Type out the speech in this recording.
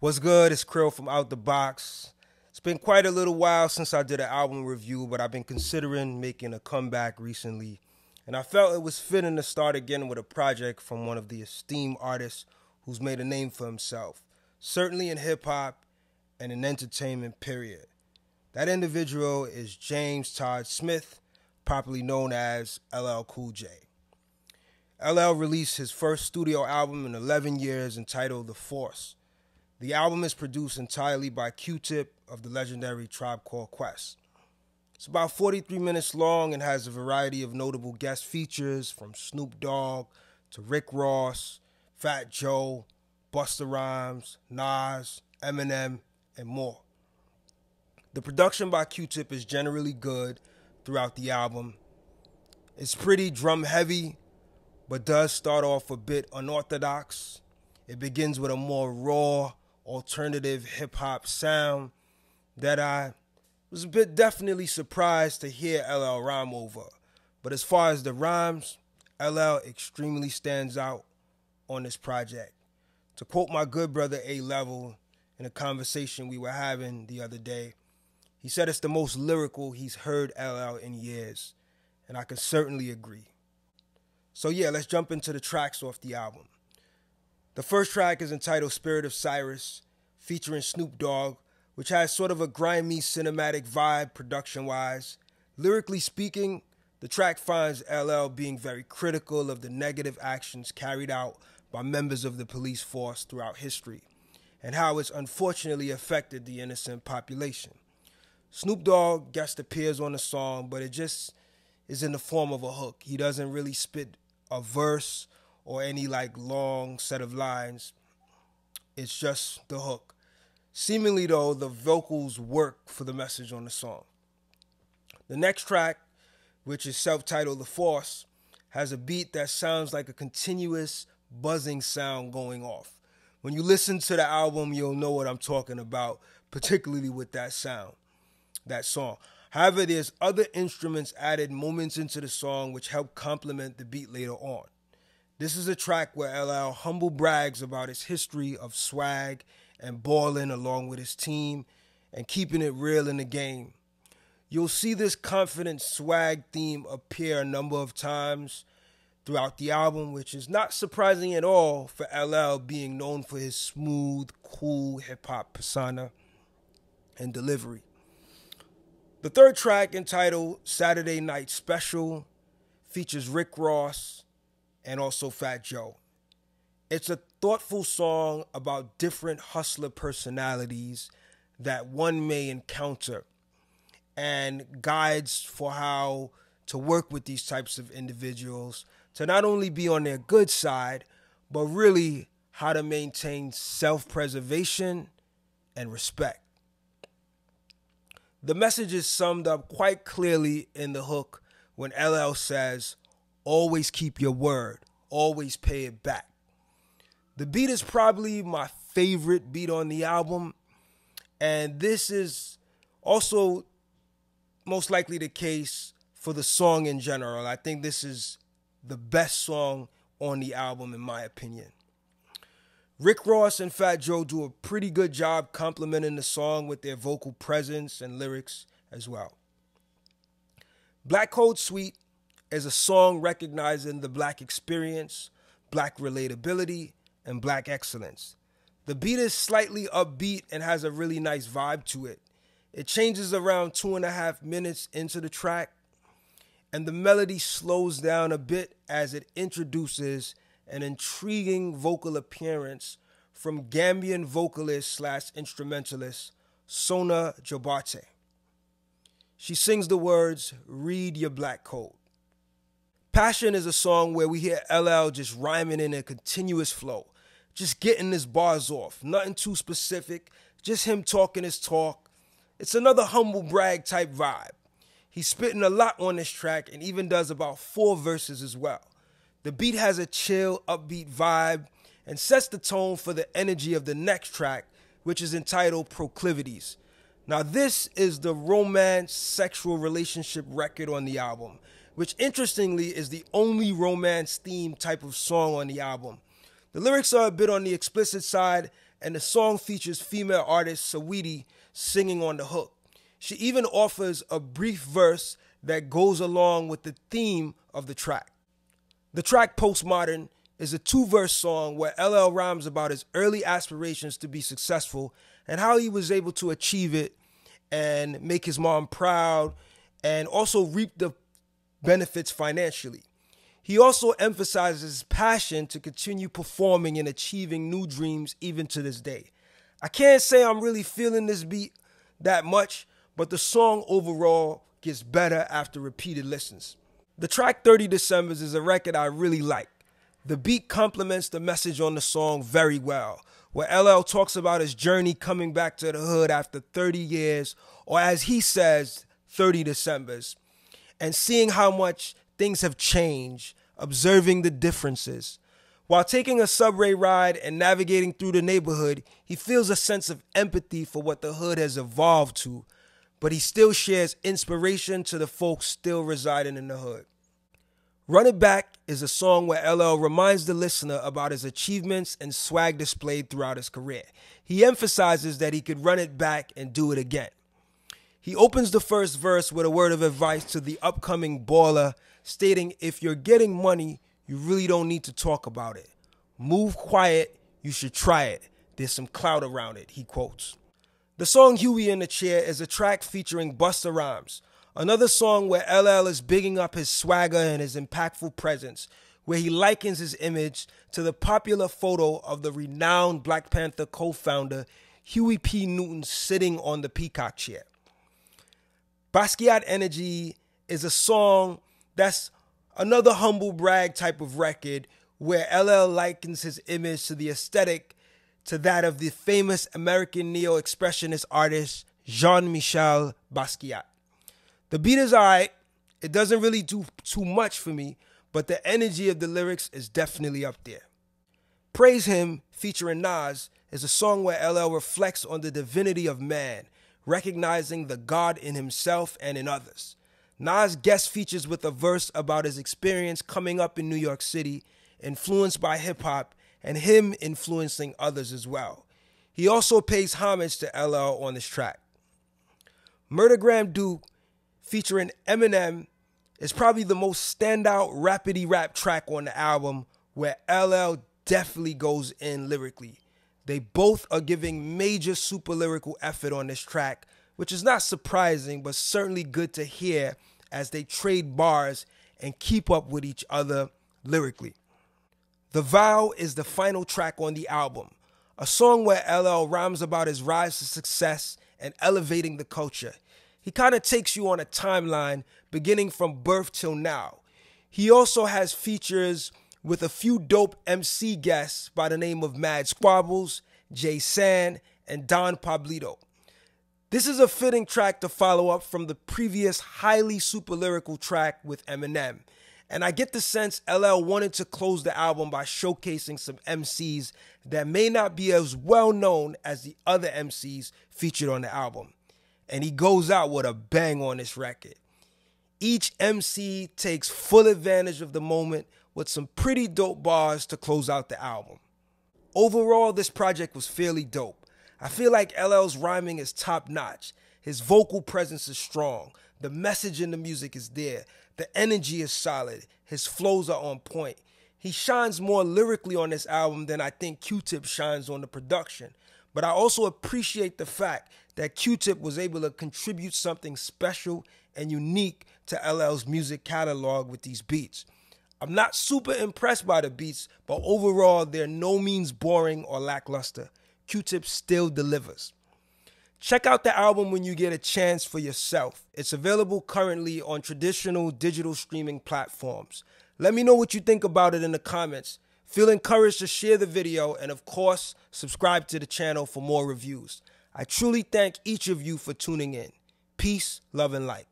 What's good? It's Cril from Out the Box. It's been quite a little while since I did an album review, but I've been considering making a comeback recently. And I felt it was fitting to start again with a project from one of the esteemed artists who's made a name for himself, certainly in hip-hop and in entertainment, period. That individual is James Todd Smith, popularly known as LL Cool J. LL released his first studio album in 11 years entitled The Force. The album is produced entirely by Q-Tip of the legendary Tribe Called Quest. It's about 43 minutes long and has a variety of notable guest features from Snoop Dogg to Rick Ross, Fat Joe, Busta Rhymes, Nas, Eminem, and more. The production by Q-Tip is generally good throughout the album. It's pretty drum heavy, but does start off a bit unorthodox. It begins with a more raw, alternative hip-hop sound that I was a bit definitely surprised to hear LL rhyme over. But as far as the rhymes, LL extremely stands out on this project. To quote my good brother A-Level in a conversation we were having the other day, he said it's the most lyrical he's heard LL in years, and I can certainly agree. So yeah, let's jump into the tracks off the album. The first track is entitled Spirit of Cyrus, featuring Snoop Dogg, which has sort of a grimy cinematic vibe production-wise. Lyrically speaking, the track finds LL being very critical of the negative actions carried out by members of the police force throughout history, and how it's unfortunately affected the innocent population. Snoop Dogg guest appears on the song, but it just is in the form of a hook. He doesn't really spit a verse or any long set of lines. It's just the hook. Seemingly though, the vocals work for the message on the song. The next track, which is SelfTitle The Force, has a beat that sounds like a continuous buzzing sound going off. When you listen to the album, you'll know what I'm talking about, particularly with that sound, that song. However, there's other instruments added moments into the song which help complement the beat later on. This is a track where LL humble brags about his history of swag and balling along with his team and keeping it real in the game. You'll see this confident swag theme appear a number of times throughout the album, which is not surprising at all for LL being known for his smooth, cool hip-hop persona and delivery. The third track, entitled Saturday Night Special, features Rick Ross and also Fat Joe. It's a thoughtful song about different hustler personalities that one may encounter and guides for how to work with these types of individuals to not only be on their good side, but really how to maintain self-preservation and respect. The message is summed up quite clearly in the hook when LL says, "Always keep your word, always pay it back." The beat is probably my favorite beat on the album, and this is also most likely the case for the song in general. I think this is the best song on the album in my opinion. Rick Ross and Fat Joe do a pretty good job complementing the song with their vocal presence and lyrics as well. Black Code Suite is a song recognizing the black experience, black relatability, and black excellence. The beat is slightly upbeat and has a really nice vibe to it. It changes around 2.5 minutes into the track, and the melody slows down a bit as it introduces an intriguing vocal appearance from Gambian vocalist/instrumentalist Sona Jobate. She sings the words, "Read your black code." Passion is a song where we hear LL just rhyming in a continuous flow, just getting his bars off, nothing too specific, just him talking his talk. It's another humble brag type vibe. He's spitting a lot on this track and even does about 4 verses as well. The beat has a chill, upbeat vibe and sets the tone for the energy of the next track, which is entitled Proclivities. Now this is the romance sexual relationship record on the album, which interestingly is the only romance theme type of song on the album. The lyrics are a bit on the explicit side and the song features female artist Saweetie singing on the hook. She even offers a brief verse that goes along with the theme of the track. The track Postmodern is a 2-verse song where LL rhymes about his early aspirations to be successful and how he was able to achieve it and make his mom proud and also reap the benefits financially. He also emphasizes his passion to continue performing and achieving new dreams even to this day. I can't say I'm really feeling this beat that much, but the song overall gets better after repeated listens. The track 30 Decembers is a record I really like. The beat complements the message on the song very well, where LL talks about his journey coming back to the hood after 30 years, or as he says, 30 Decembers, and seeing how much things have changed, observing the differences. While taking a subway ride and navigating through the neighborhood, he feels a sense of empathy for what the hood has evolved to, but he still shares inspiration to the folks still residing in the hood. Run It Back is a song where LL reminds the listener about his achievements and swag displayed throughout his career. He emphasizes that he could run it back and do it again. He opens the first verse with a word of advice to the upcoming baller, stating, if you're getting money, you really don't need to talk about it. Move quiet, you should try it. There's some clout around it, he quotes. The song Huey in the Chair is a track featuring Busta Rhymes, another song where LL is bigging up his swagger and his impactful presence, where he likens his image to the popular photo of the renowned Black Panther co-founder Huey P. Newton sitting on the peacock chair. Basad Energy is a song that's another humble brag type of record where LL likens his image to the aesthetic to that of the famous American neo-expressionist artist Jean-Michel Basquiat. The beat is alright. It doesn't really do too much for me, but the energy of the lyrics is definitely up there. Praise Him, featuring Nas, is a song where LL reflects on the divinity of man, recognizing the God in himself and in others. Nas guest features with a verse about his experience coming up in New York City, influenced by hip-hop, and him influencing others as well. He also pays homage to LL on this track. Murdergram Duke, featuring Eminem, is probably the most standout rapidy rap track on the album, where LL definitely goes in lyrically. They both are giving major super lyrical effort on this track, which is not surprising, but certainly good to hear as they trade bars and keep up with each other lyrically. The Vow is the final track on the album, a song where LL rhymes about his rise to success and elevating the culture. He kind of takes you on a timeline beginning from birth till now. He also has features with a few dope MC guests by the name of Mad Squabbles, Jay San, and Don Pablito. This is a fitting track to follow up from the previous highly super lyrical track with Eminem. And I get the sense LL wanted to close the album by showcasing some MCs that may not be as well known as the other MCs featured on the album. And he goes out with a bang on this record. Each MC takes full advantage of the moment with some pretty dope bars to close out the album. Overall, this project was fairly dope. I feel like LL's rhyming is top notch. His vocal presence is strong. The message in the music is there. The energy is solid. His flows are on point. He shines more lyrically on this album than I think Q-Tip shines on the production. But I also appreciate the fact that Q-Tip was able to contribute something special and unique to LL's music catalog with these beats. I'm not super impressed by the beats, but overall, they're no means boring or lackluster. Q-Tip still delivers. Check out the album when you get a chance for yourself. It's available currently on traditional digital streaming platforms. Let me know what you think about it in the comments. Feel encouraged to share the video and, of course, subscribe to the channel for more reviews. I truly thank each of you for tuning in. Peace, love, and light.